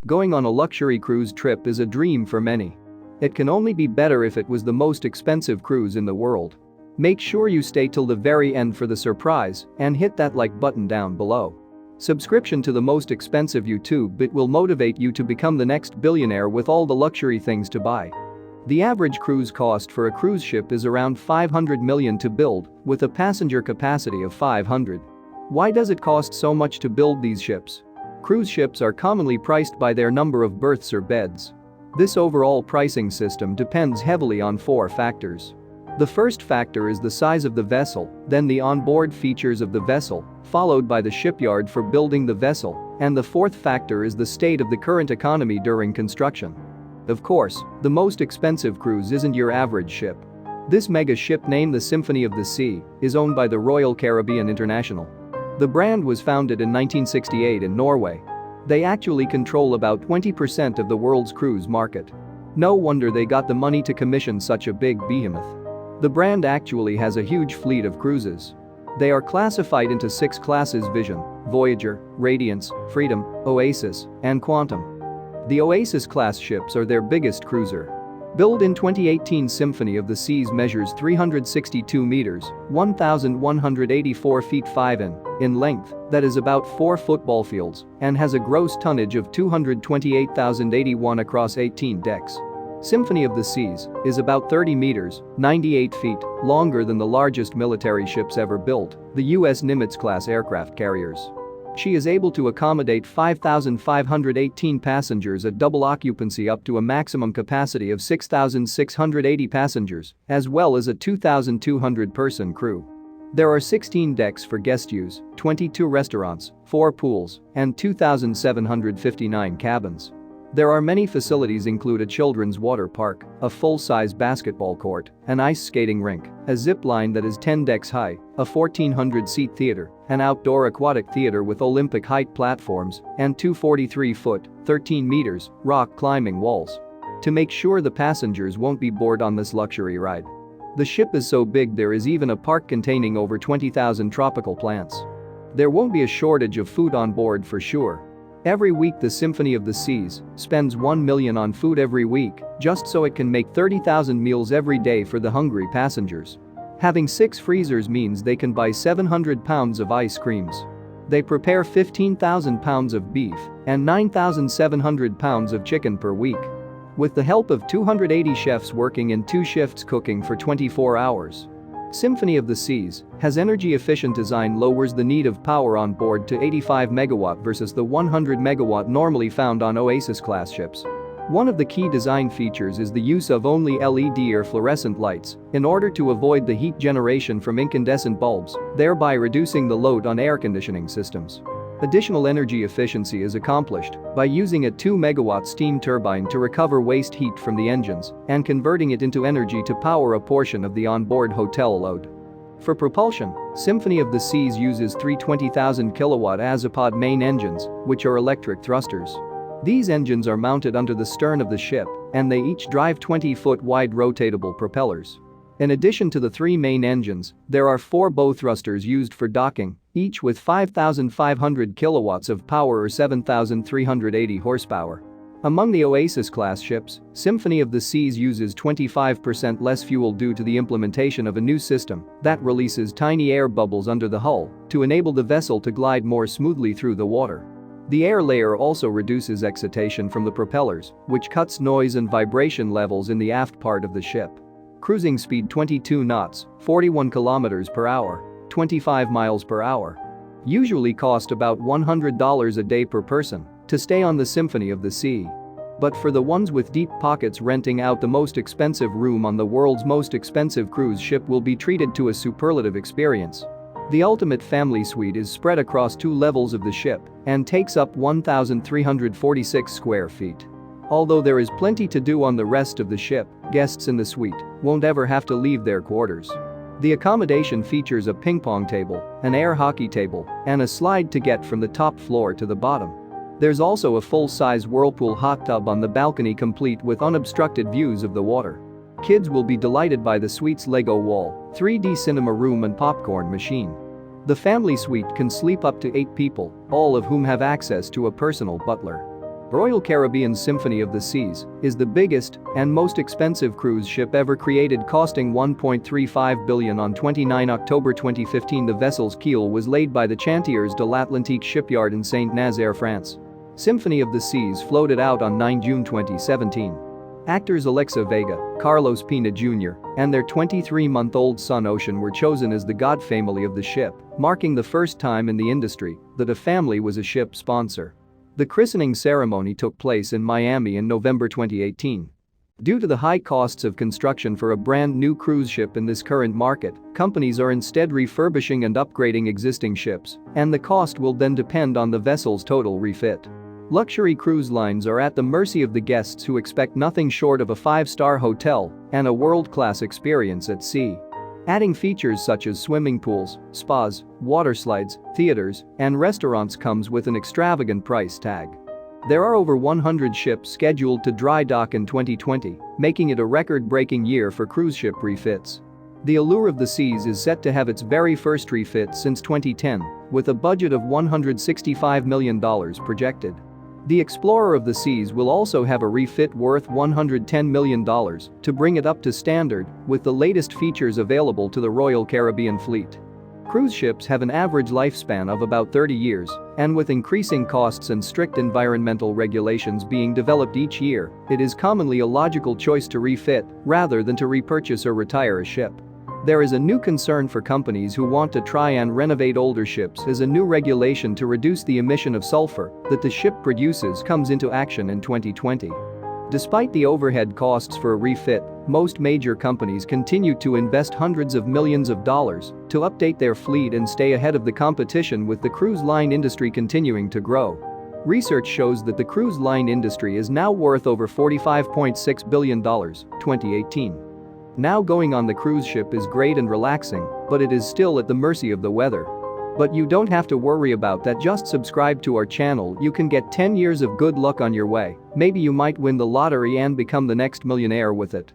Going on a luxury cruise trip is a dream for many. It can only be better if it was the most expensive cruise in the world. Make sure you stay till the very end for the surprise and hit that like button down below. Subscription to the most expensive YouTube bit will motivate you to become the next billionaire with all the luxury things to buy. The average cruise cost for a cruise ship is around $500 million to build, with a passenger capacity of 500. Why does it cost so much to build these ships? Cruise ships are commonly priced by their number of berths or beds. This overall pricing system depends heavily on 4 factors. The first factor is the size of the vessel, then the onboard features of the vessel, followed by the shipyard for building the vessel, and the fourth factor is the state of the current economy during construction. Of course, the most expensive cruise isn't your average ship. This mega ship named the Symphony of the Sea is owned by the Royal Caribbean International. The brand was founded in 1968 in Norway. They actually control about 20% of the world's cruise market. No wonder they got the money to commission such a big behemoth. The brand actually has a huge fleet of cruises. They are classified into 6 classes: Vision, Voyager, Radiance, Freedom, Oasis, and Quantum. The Oasis class ships are their biggest cruiser. Built in 2018, Symphony of the Seas measures 362 meters, 1,184 feet 5 in length, that is about 4 football fields, and has a gross tonnage of 228,081 across 18 decks. Symphony of the Seas is about 30 meters, 98 feet, longer than the largest military ships ever built, the U.S. Nimitz-class aircraft carriers. She is able to accommodate 5,518 passengers at double occupancy up to a maximum capacity of 6,680 passengers, as well as a 2,200-person crew. There are 16 decks for guest use, 22 restaurants, 4 pools, and 2,759 cabins. There are many facilities include a children's water park, a full-size basketball court, an ice skating rink, a zip line that is 10 decks high, a 1,400-seat theater, an outdoor aquatic theater with Olympic height platforms, and 2 43-foot, 13 meters, rock climbing walls. To make sure the passengers won't be bored on this luxury ride. The ship is so big there is even a park containing over 20,000 tropical plants. There won't be a shortage of food on board for sure. Every week the Symphony of the Seas spends $1 million on food every week, just so it can make 30,000 meals every day for the hungry passengers. Having 6 freezers means they can buy 700 pounds of ice creams. They prepare 15,000 pounds of beef and 9,700 pounds of chicken per week. With the help of 280 chefs working in 2 shifts cooking for 24 hours. Symphony of the Seas has energy-efficient design, lowers the need of power on board to 85 megawatt versus the 100 megawatt normally found on Oasis-class ships. One of the key design features is the use of only LED or fluorescent lights in order to avoid the heat generation from incandescent bulbs, thereby reducing the load on air conditioning systems. Additional energy efficiency is accomplished by using a 2 megawatt steam turbine to recover waste heat from the engines and converting it into energy to power a portion of the onboard hotel load. For propulsion, Symphony of the Seas uses 3 20,000 kilowatt Azipod main engines, which are electric thrusters. These engines are mounted under the stern of the ship, and they each drive 20-foot wide rotatable propellers. In addition to the 3 main engines, there are 4 bow thrusters used for docking, each with 5,500 kilowatts of power or 7,380 horsepower. Among the Oasis-class ships, Symphony of the Seas uses 25% less fuel due to the implementation of a new system that releases tiny air bubbles under the hull to enable the vessel to glide more smoothly through the water. The air layer also reduces excitation from the propellers, which cuts noise and vibration levels in the aft part of the ship. Cruising speed 22 knots, 41 kilometers per hour, 25 miles per hour. Usually cost about $100 a day per person to stay on the Symphony of the Sea. But for the ones with deep pockets, renting out the most expensive room on the world's most expensive cruise ship will be treated to a superlative experience. The ultimate family suite is spread across 2 levels of the ship and takes up 1,346 square feet. Although there is plenty to do on the rest of the ship, guests in the suite won't ever have to leave their quarters. The accommodation features a ping-pong table, an air hockey table, and a slide to get from the top floor to the bottom. There's also a full-size whirlpool hot tub on the balcony complete with unobstructed views of the water. Kids will be delighted by the suite's Lego wall, 3D cinema room and popcorn machine. The family suite can sleep up to 8 people, all of whom have access to a personal butler. Royal Caribbean's Symphony of the Seas is the biggest and most expensive cruise ship ever created, costing $1.35 billion. On 29 October 2015, the vessel's keel was laid by the Chantiers de l'Atlantique shipyard in Saint-Nazaire, France. Symphony of the Seas floated out on 9 June 2017. Actors Alexa Vega, Carlos Pina Jr., and their 23-month-old son Ocean were chosen as the godfamily of the ship, marking the first time in the industry that a family was a ship sponsor. The christening ceremony took place in Miami in November 2018. Due to the high costs of construction for a brand new cruise ship in this current market, companies are instead refurbishing and upgrading existing ships, and the cost will then depend on the vessel's total refit. Luxury cruise lines are at the mercy of the guests, who expect nothing short of a 5-star hotel and a world-class experience at sea. Adding features such as swimming pools, spas, water slides, theaters, and restaurants comes with an extravagant price tag. There are over 100 ships scheduled to dry dock in 2020, making it a record-breaking year for cruise ship refits. The Allure of the Seas is set to have its very first refit since 2010, with a budget of $165 million projected. The Explorer of the Seas will also have a refit worth $110 million to bring it up to standard with the latest features available to the Royal Caribbean fleet. Cruise ships have an average lifespan of about 30 years, and with increasing costs and strict environmental regulations being developed each year, it is commonly a logical choice to refit rather than to repurchase or retire a ship. There is a new concern for companies who want to try and renovate older ships, as a new regulation to reduce the emission of sulfur that the ship produces comes into action in 2020. Despite the overhead costs for a refit, most major companies continue to invest hundreds of millions of dollars to update their fleet and stay ahead of the competition, with the cruise line industry continuing to grow. Research shows that the cruise line industry is now worth over $45.6 billion, 2018. Now, going on the cruise ship is great and relaxing, but it is still at the mercy of the weather. But you don't have to worry about that. Just subscribe to our channel. You can get 10 years of good luck on your way. Maybe you might win the lottery and become the next millionaire with it.